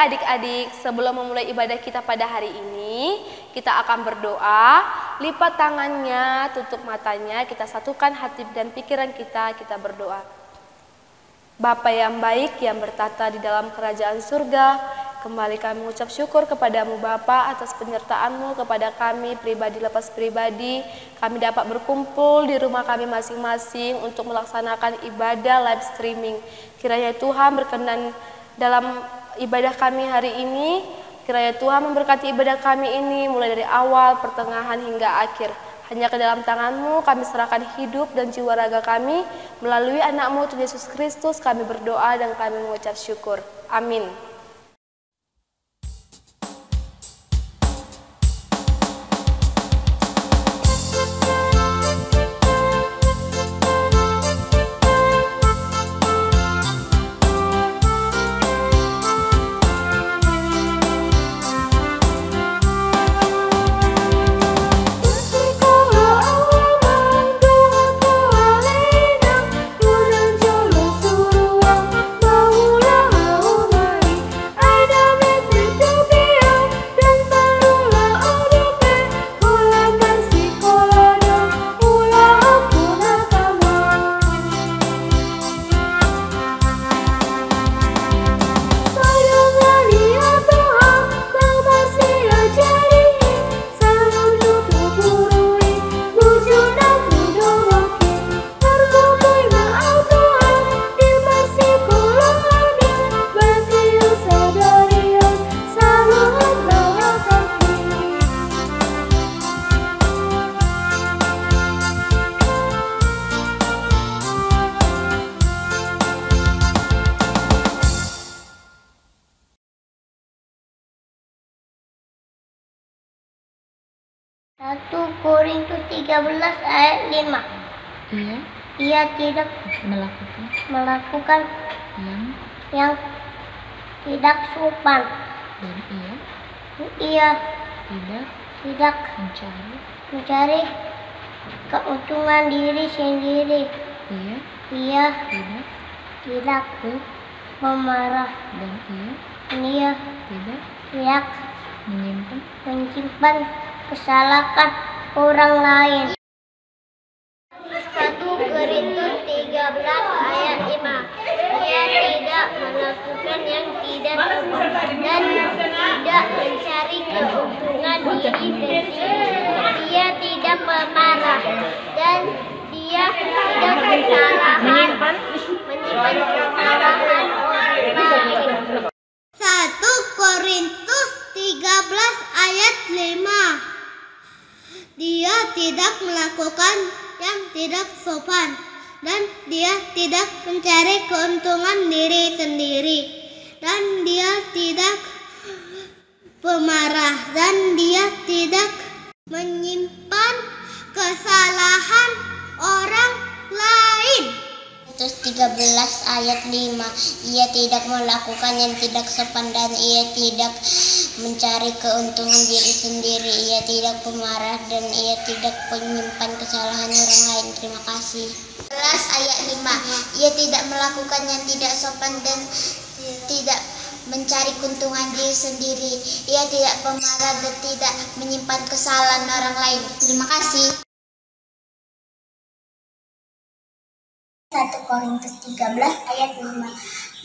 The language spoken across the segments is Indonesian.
adik-adik, sebelum memulai ibadah kita pada hari ini, kita akan berdoa. Lipat tangannya, tutup matanya, kita satukan hati dan pikiran kita berdoa. Bapa yang baik yang bertata di dalam kerajaan surga, kembali kami mengucap syukur kepadamu Bapa atas penyertaan-Mu kepada kami pribadi lepas pribadi. Kami dapat berkumpul di rumah kami masing-masing untuk melaksanakan ibadah live streaming. Kiranya Tuhan berkenan dalam ibadah kami hari ini. Kiranya Tuhan memberkati ibadah kami ini mulai dari awal, pertengahan hingga akhir. Hanya ke dalam tangan-Mu kami serahkan hidup dan jiwa raga kami. Melalui anak-Mu Tuhan Yesus Kristus kami berdoa dan kami mengucap syukur. Amin. Korintus 13 ayat 5. Ia tidak melakukan yang tidak sopan, dan ia tidak mencari keuntungan diri sendiri. Ia tidak memarah, dan ia tidak menyimpan kesalahan orang lain. 1 Korintus 13 ayat 5. Ia tidak melakukan yang tidak sopan dan tidak mencari keuntungan diri sendiri. Dia tidak pemarah dan dia tidak menyimpan kesalahan orang lain. 1 Korintus 13 ayat 5. Dia tidak melakukan yang tidak sopan dan dia tidak mencari keuntungan diri sendiri, dan dia tidak pemarah dan dia tidak menyimpan kesalahan orang lain. Korintus 13 ayat 5. Ia tidak melakukan yang tidak sopan dan ia tidak mencari keuntungan diri sendiri. Ia tidak pemarah dan ia tidak menyimpan kesalahan orang lain. Terima kasih. 11 ayat 5. Ia tidak melakukan yang tidak sopan dan tidak mencari keuntungan diri sendiri. Ia tidak pemarah dan tidak menyimpan kesalahan orang lain. Terima kasih. 1 Korintus 13 ayat 5.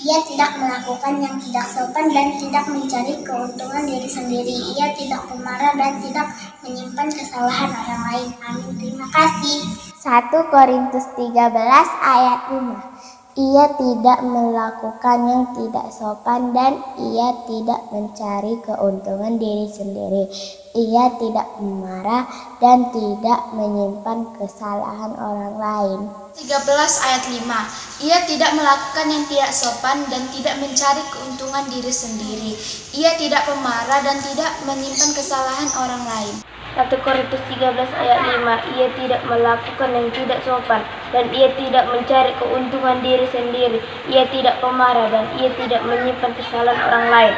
Ia tidak melakukan yang tidak sopan dan tidak mencari keuntungan diri sendiri. Ia tidak pemarah dan tidak menyimpan kesalahan orang lain. Amin. Terima kasih. 1 Korintus 13 ayat 5. Ia tidak melakukan yang tidak sopan dan ia tidak mencari keuntungan diri sendiri. Ia tidak marah dan tidak menyimpan kesalahan orang lain. 13 ayat 5. Ia tidak melakukan yang tidak sopan dan tidak mencari keuntungan diri sendiri. Ia tidak pemarah dan tidak menyimpan kesalahan orang lain. 1 Korintus 13 ayat 5. Ia tidak melakukan yang tidak sopan dan ia tidak mencari keuntungan diri sendiri. Ia tidak pemarah dan ia tidak menyimpan kesalahan orang lain.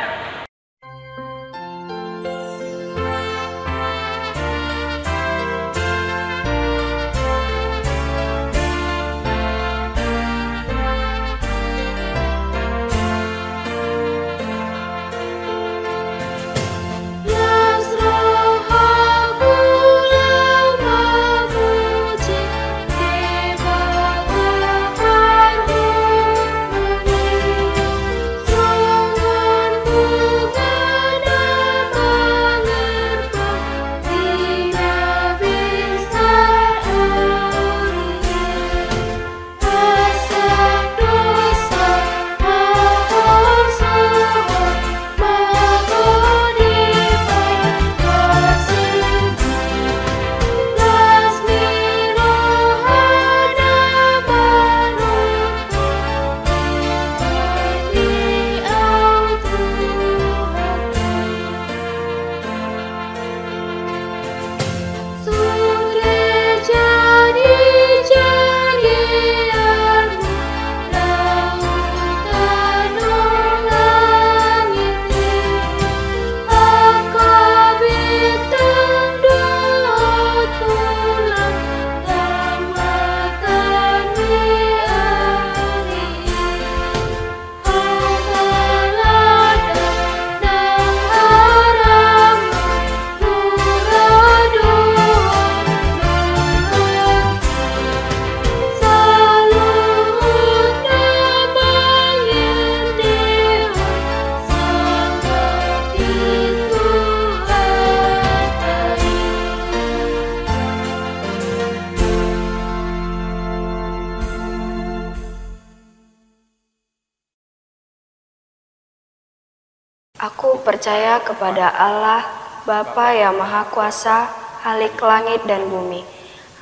Aku percaya kepada Allah, Bapa yang Maha Kuasa, Khalik langit dan bumi.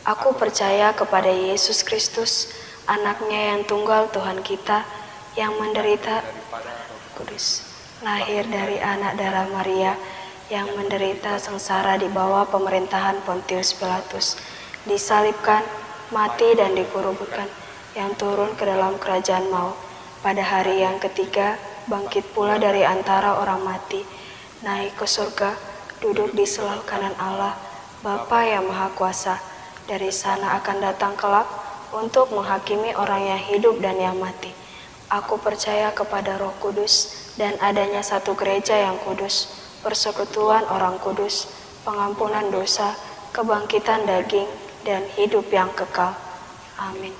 Aku percaya kepada Yesus Kristus, anaknya yang tunggal Tuhan kita, yang menderita kudus, lahir dari anak darah Maria, yang menderita sengsara di bawah pemerintahan Pontius Pilatus, disalibkan, mati dan dikuburkan, yang turun ke dalam kerajaan maut. Pada hari yang ketiga, bangkit pula dari antara orang mati, naik ke surga, duduk di sebelah kanan Allah, Bapa yang Maha Kuasa. Dari sana akan datang kelak untuk menghakimi orang yang hidup dan yang mati. Aku percaya kepada Roh Kudus dan adanya satu gereja yang kudus, persekutuan orang kudus, pengampunan dosa, kebangkitan daging, dan hidup yang kekal. Amin.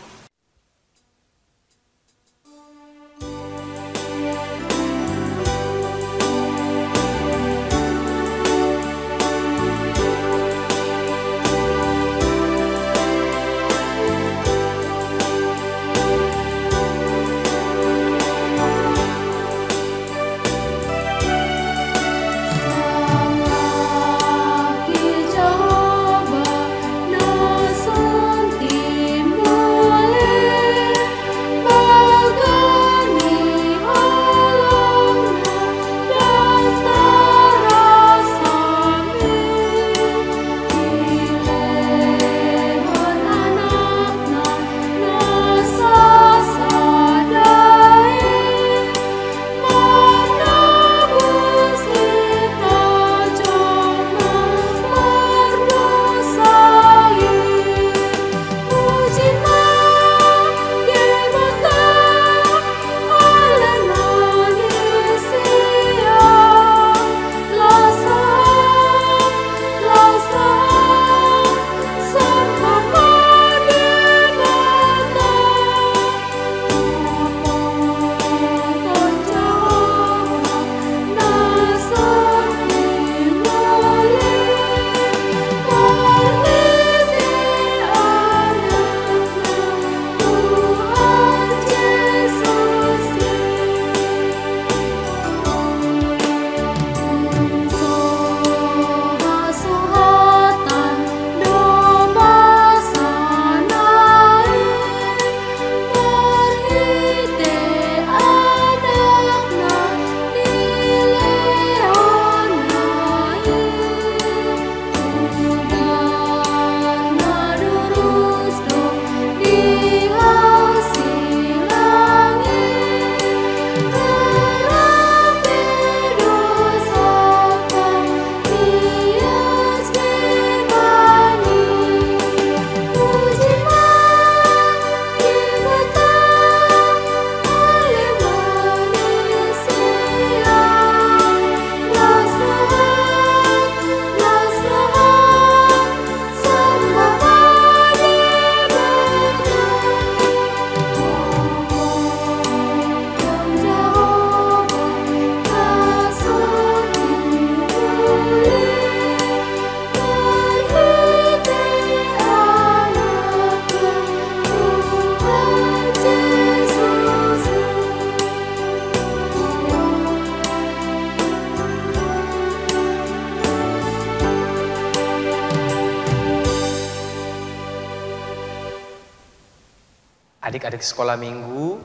Adik-adik sekolah minggu,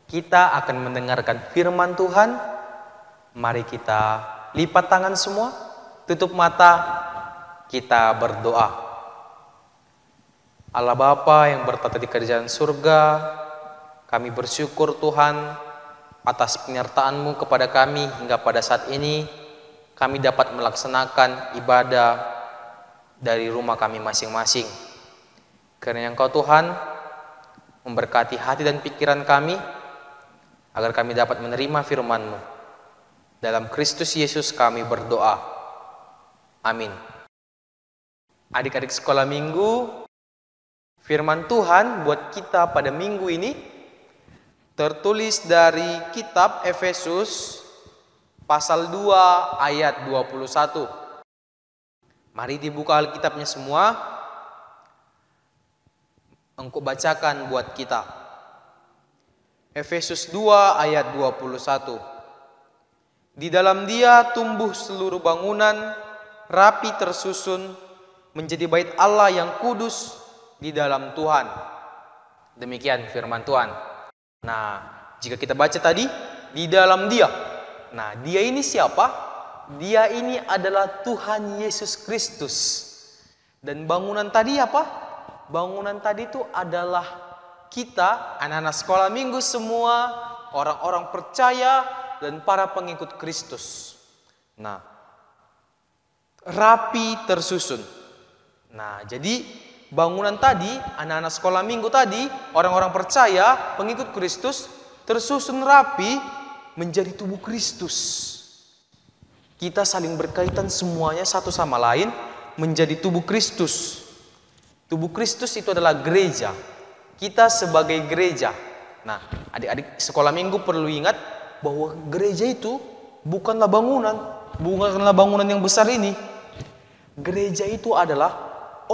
kita akan mendengarkan firman Tuhan. Mari kita lipat tangan semua, tutup mata, kita berdoa. Allah Bapa yang bertata di kerajaan surga, kami bersyukur Tuhan atas penyertaan-Mu kepada kami hingga pada saat ini kami dapat melaksanakan ibadah dari rumah kami masing-masing. Karena Engkau Tuhan memberkati hati dan pikiran kami, agar kami dapat menerima firman-Mu. Dalam Kristus Yesus kami berdoa. Amin. Adik-adik sekolah minggu, firman Tuhan buat kita pada minggu ini tertulis dari kitab Efesus pasal 2 ayat 21. Mari dibuka Alkitabnya semua. Engkau bacakan buat kita. Efesus 2 ayat 21. Di dalam Dia tumbuh seluruh bangunan, rapi tersusun, menjadi bait Allah yang kudus di dalam Tuhan. Demikian firman Tuhan. Nah, jika kita baca tadi, di dalam Dia. Nah, Dia ini siapa? Dia ini adalah Tuhan Yesus Kristus. Dan bangunan tadi apa? Bangunan tadi itu adalah kita, anak-anak sekolah minggu semua, orang-orang percaya, dan para pengikut Kristus. Nah, rapi tersusun. Nah, jadi bangunan tadi, anak-anak sekolah minggu tadi, orang-orang percaya, pengikut Kristus, tersusun rapi menjadi tubuh Kristus. Kita saling berkaitan semuanya satu sama lain menjadi tubuh Kristus. Tubuh Kristus itu adalah gereja. Kita sebagai gereja. Nah, adik-adik sekolah minggu perlu ingat bahwa gereja itu bukanlah bangunan yang besar ini. Gereja itu adalah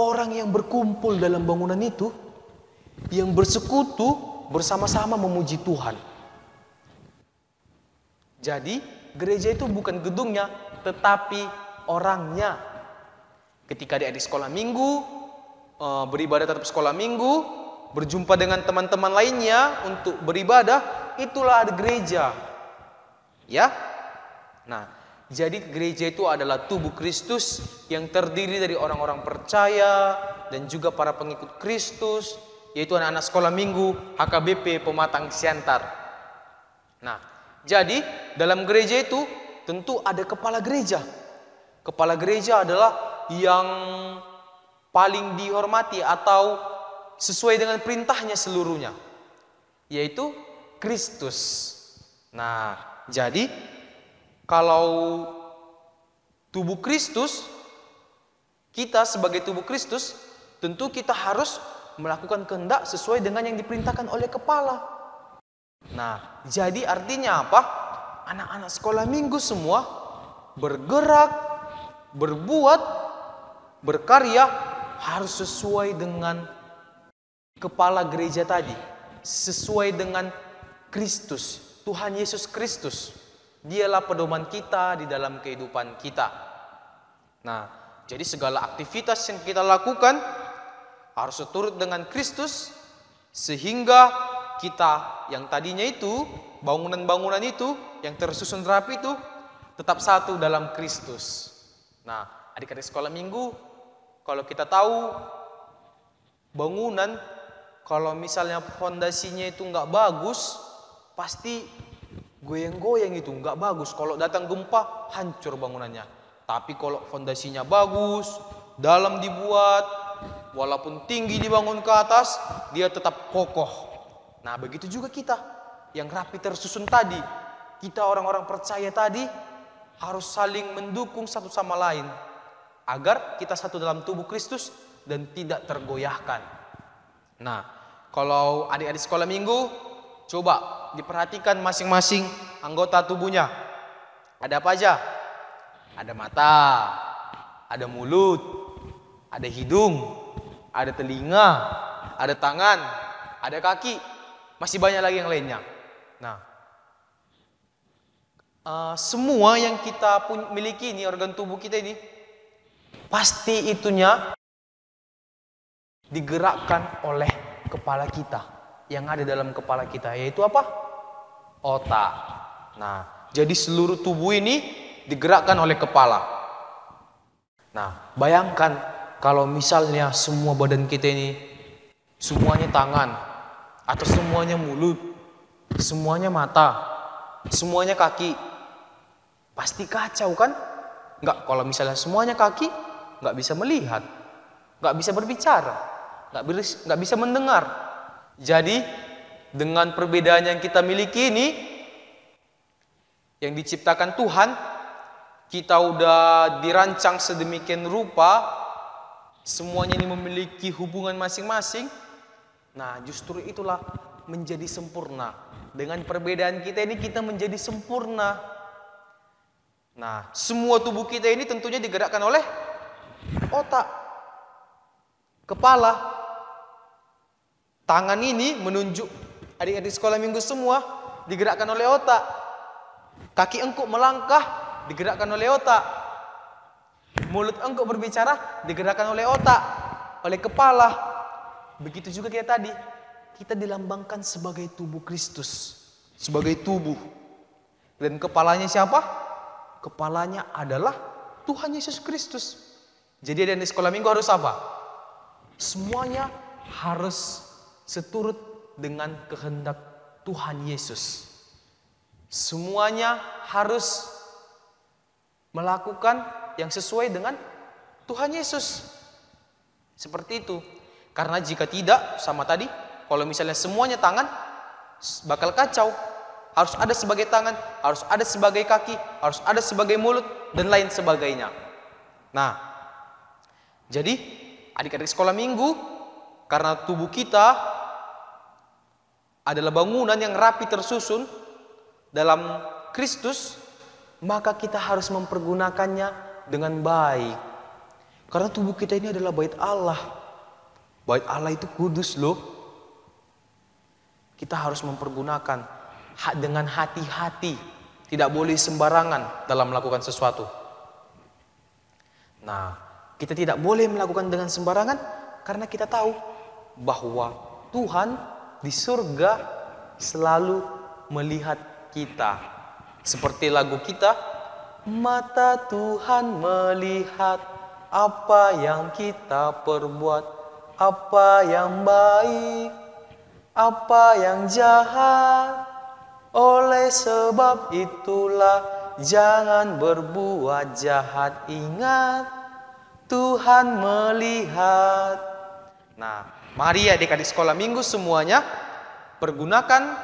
orang yang berkumpul dalam bangunan itu, yang bersekutu bersama-sama memuji Tuhan. Jadi gereja itu bukan gedungnya, tetapi orangnya. Ketika adik-adik sekolah minggu beribadah tetap sekolah minggu, berjumpa dengan teman-teman lainnya untuk beribadah, itulah ada gereja. Ya. Nah, jadi gereja itu adalah tubuh Kristus yang terdiri dari orang-orang percaya dan juga para pengikut Kristus, yaitu anak-anak sekolah minggu, HKBP, Pematang Siantar. Nah, jadi dalam gereja itu tentu ada kepala gereja. Kepala gereja adalah yang paling dihormati atau sesuai dengan perintahnya seluruhnya, yaitu Kristus. Nah, jadi kalau tubuh Kristus, kita sebagai tubuh Kristus, tentu kita harus melakukan kehendak sesuai dengan yang diperintahkan oleh kepala. Nah, jadi artinya apa? Anak-anak sekolah minggu semua bergerak, berbuat, berkarya harus sesuai dengan kepala gereja tadi, sesuai dengan Kristus, Tuhan Yesus Kristus. Dialah pedoman kita di dalam kehidupan kita. Nah, jadi segala aktivitas yang kita lakukan harus seturut dengan Kristus, sehingga kita yang tadinya itu, bangunan-bangunan itu yang tersusun rapi itu tetap satu dalam Kristus. Nah, adik-adik sekolah minggu, kalau kita tahu bangunan, kalau misalnya fondasinya itu nggak bagus, pasti goyang-goyang itu nggak bagus. Kalau datang gempa, hancur bangunannya. Tapi kalau fondasinya bagus, dalam dibuat, walaupun tinggi dibangun ke atas, dia tetap kokoh. Nah, begitu juga kita yang rapi tersusun tadi. Kita orang-orang percaya tadi harus saling mendukung satu sama lain agar kita satu dalam tubuh Kristus dan tidak tergoyahkan. Nah, kalau adik-adik sekolah minggu, coba diperhatikan masing-masing anggota tubuhnya. Ada apa aja? Ada mata, ada mulut, ada hidung, ada telinga, ada tangan, ada kaki. Masih banyak lagi yang lainnya. Nah, semua yang kita miliki ini, organ tubuh kita ini, pasti itunya digerakkan oleh kepala kita, yang ada dalam kepala kita, yaitu apa? Otak. Nah, jadi seluruh tubuh ini digerakkan oleh kepala. Nah, bayangkan kalau misalnya semua badan kita ini semuanya tangan, atau semuanya mulut, semuanya mata, semuanya kaki, pasti kacau kan? Enggak, kalau misalnya semuanya kaki, enggak bisa melihat, enggak bisa berbicara, enggak bisa mendengar. Jadi dengan perbedaan yang kita miliki ini, yang diciptakan Tuhan, kita udah dirancang sedemikian rupa, semuanya ini memiliki hubungan masing-masing. Nah, justru itulah menjadi sempurna. Dengan perbedaan kita ini, kita menjadi sempurna. Nah, semua tubuh kita ini tentunya digerakkan oleh otak, kepala. Tangan ini menunjuk adik-adik sekolah minggu semua digerakkan oleh otak. Kaki engkau melangkah digerakkan oleh otak. Mulut engkau berbicara digerakkan oleh otak, oleh kepala. Begitu juga kayak tadi. Kita dilambangkan sebagai tubuh Kristus, sebagai tubuh. Dan kepalanya siapa? Kepalanya adalah Tuhan Yesus Kristus. Jadi di sekolah minggu harus apa? Semuanya harus seturut dengan kehendak Tuhan Yesus. Semuanya harus melakukan yang sesuai dengan Tuhan Yesus. Seperti itu. Karena jika tidak, sama tadi, kalau misalnya semuanya tangan, bakal kacau. Harus ada sebagai tangan, harus ada sebagai kaki, harus ada sebagai mulut, dan lain sebagainya. Nah, jadi adik-adik sekolah minggu, karena tubuh kita adalah bangunan yang rapi tersusun dalam Kristus, maka kita harus mempergunakannya dengan baik. Karena tubuh kita ini adalah bait Allah. Bait Allah itu kudus loh. Kita harus mempergunakan dengan hati-hati. Tidak boleh sembarangan dalam melakukan sesuatu. Nah, kita tidak boleh melakukan dengan sembarangan karena kita tahu bahwa Tuhan di surga selalu melihat kita. Seperti lagu kita, mata Tuhan melihat apa yang kita perbuat, apa yang baik, apa yang jahat. Oleh sebab itulah jangan berbuat jahat, ingat Tuhan melihat. Nah, mari adik-adik sekolah minggu semuanya pergunakan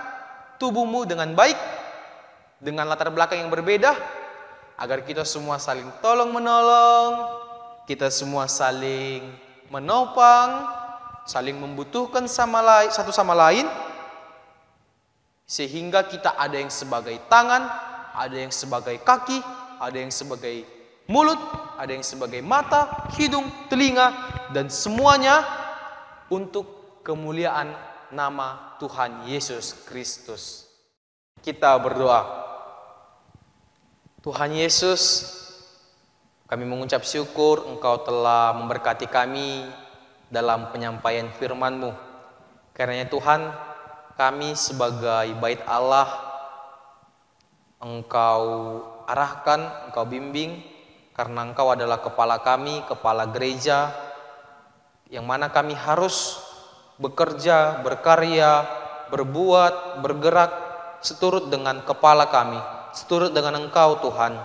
tubuhmu dengan baik, dengan latar belakang yang berbeda, agar kita semua saling tolong menolong, kita semua saling menopang, saling membutuhkan satu sama lain, sehingga kita ada yang sebagai tangan, ada yang sebagai kaki, ada yang sebagai mulut, ada yang sebagai mata, hidung, telinga, dan semuanya untuk kemuliaan nama Tuhan Yesus Kristus. Kita berdoa. Tuhan Yesus, kami mengucap syukur Engkau telah memberkati kami dalam penyampaian firman-Mu. Karenanya Tuhan, kami sebagai bait Allah, Engkau arahkan, Engkau bimbing, karena Engkau adalah kepala kami, kepala gereja, yang mana kami harus bekerja, berkarya, berbuat, bergerak seturut dengan kepala kami, seturut dengan Engkau Tuhan.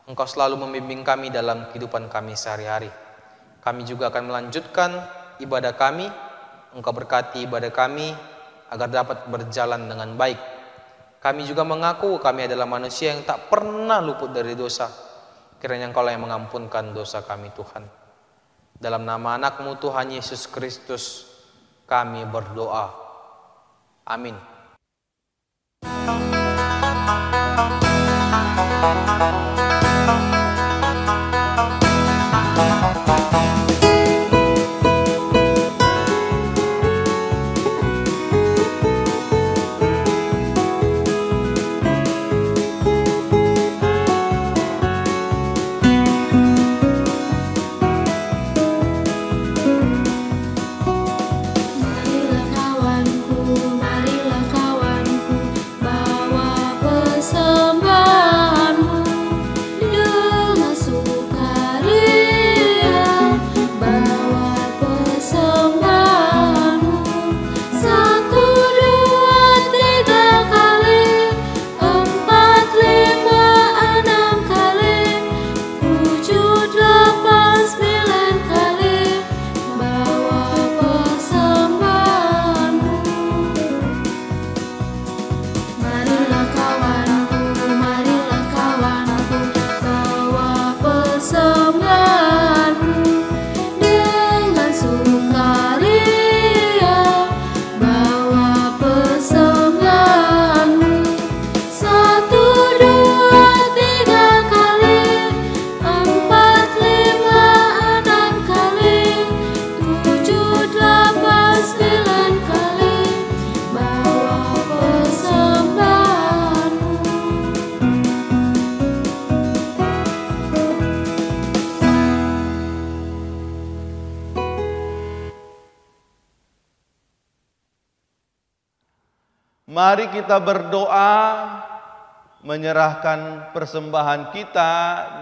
Engkau selalu membimbing kami dalam kehidupan kami sehari-hari. Kami juga akan melanjutkan ibadah kami. Engkau berkati ibadah kami agar dapat berjalan dengan baik. Kami juga mengaku kami adalah manusia yang tak pernah luput dari dosa. Kiranya Engkau lah yang mengampunkan dosa kami Tuhan. Dalam nama anak-Mu Tuhan Yesus Kristus kami berdoa. Amin. Marilah kawanku, bawa persembahanmu. Mari kita berdoa, menyerahkan persembahan kita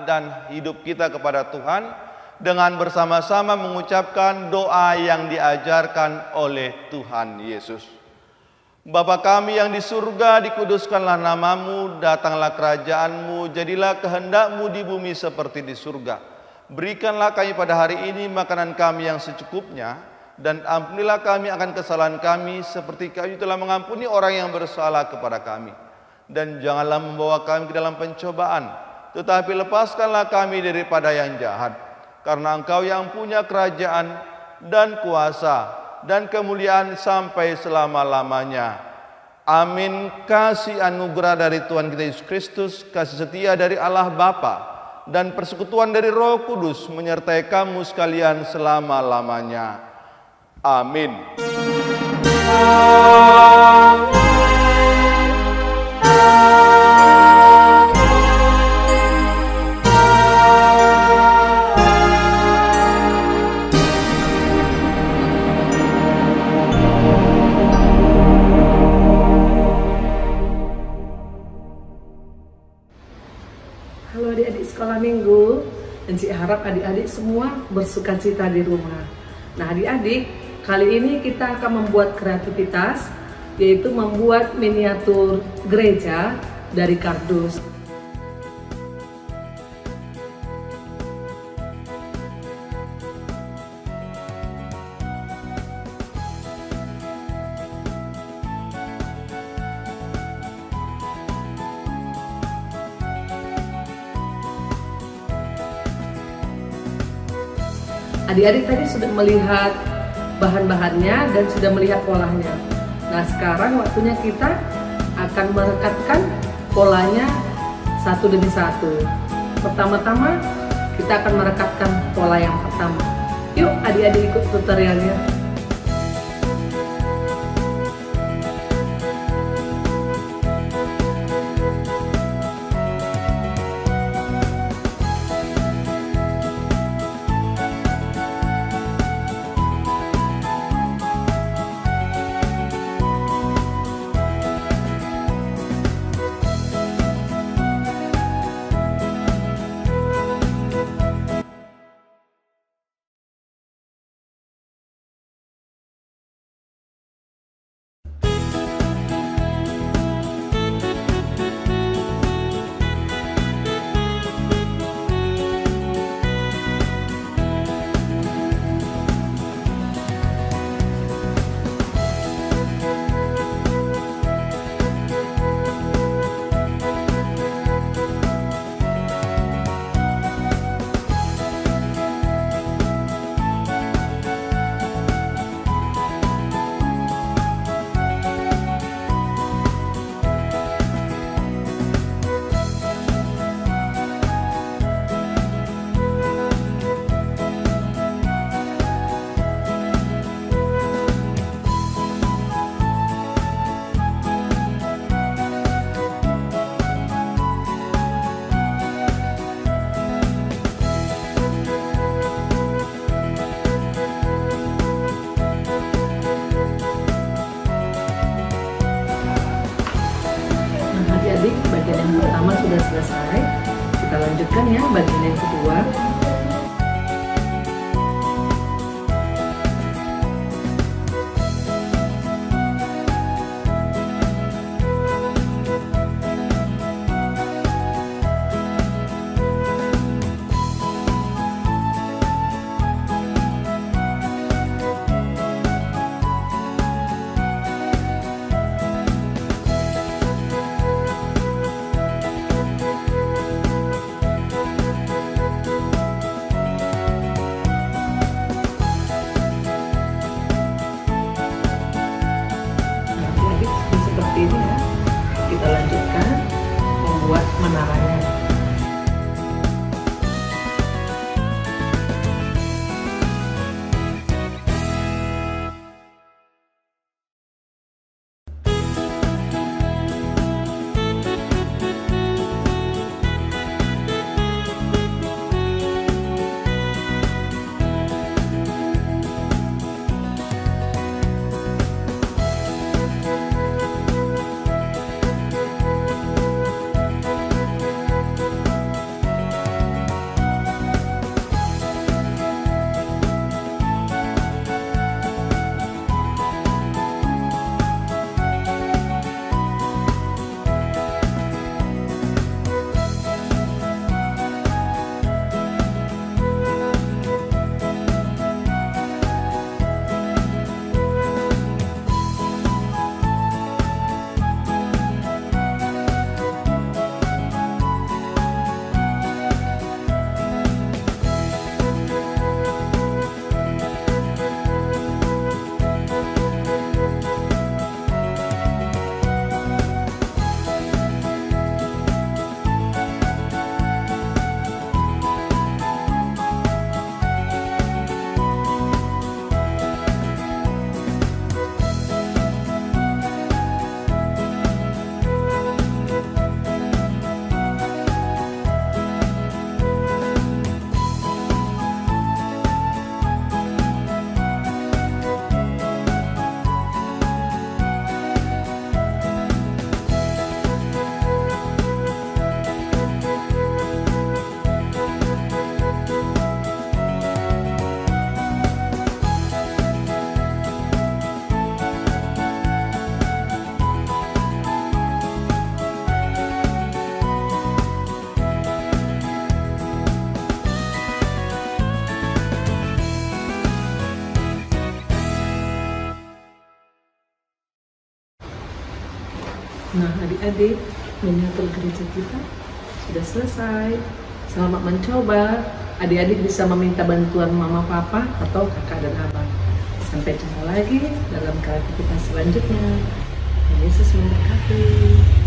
dan hidup kita kepada Tuhan dengan bersama-sama mengucapkan doa yang diajarkan oleh Tuhan Yesus. Bapa kami yang di surga, dikuduskanlah namamu, datanglah kerajaanmu, jadilah kehendakmu di bumi seperti di surga. Berikanlah kami pada hari ini makanan kami yang secukupnya, dan ampunilah kami akan kesalahan kami seperti kami telah mengampuni orang yang bersalah kepada kami. Dan janganlah membawa kami ke dalam pencobaan, tetapi lepaskanlah kami daripada yang jahat. Karena Engkau yang punya kerajaan dan kuasa dan kemuliaan sampai selama-lamanya. Amin. Kasih anugerah dari Tuhan kita Yesus Kristus, kasih setia dari Allah Bapa, dan persekutuan dari Roh Kudus menyertai kamu sekalian selama-lamanya. Amin. Halo adik-adik sekolah minggu, Encik harap adik-adik semua bersukacita di rumah. Nah adik-adik, kali ini kita akan membuat kreativitas, yaitu membuat miniatur gereja dari kardus. Adik-adik tadi sudah melihat bahan-bahannya dan sudah melihat polanya. Nah sekarang waktunya kita akan merekatkan polanya satu demi satu. Pertama-tama kita akan merekatkan pola yang pertama. Yuk adik-adik ikut tutorialnya. Bagian yang pertama sudah selesai, kita lanjutkan ya bagian yang kedua. Nah, adik-adik, miniatur gereja kita sudah selesai. Selamat mencoba. Adik-adik bisa meminta bantuan mama, papa, atau kakak dan abang. Sampai jumpa lagi dalam kreativitas selanjutnya. Yesus memberkati.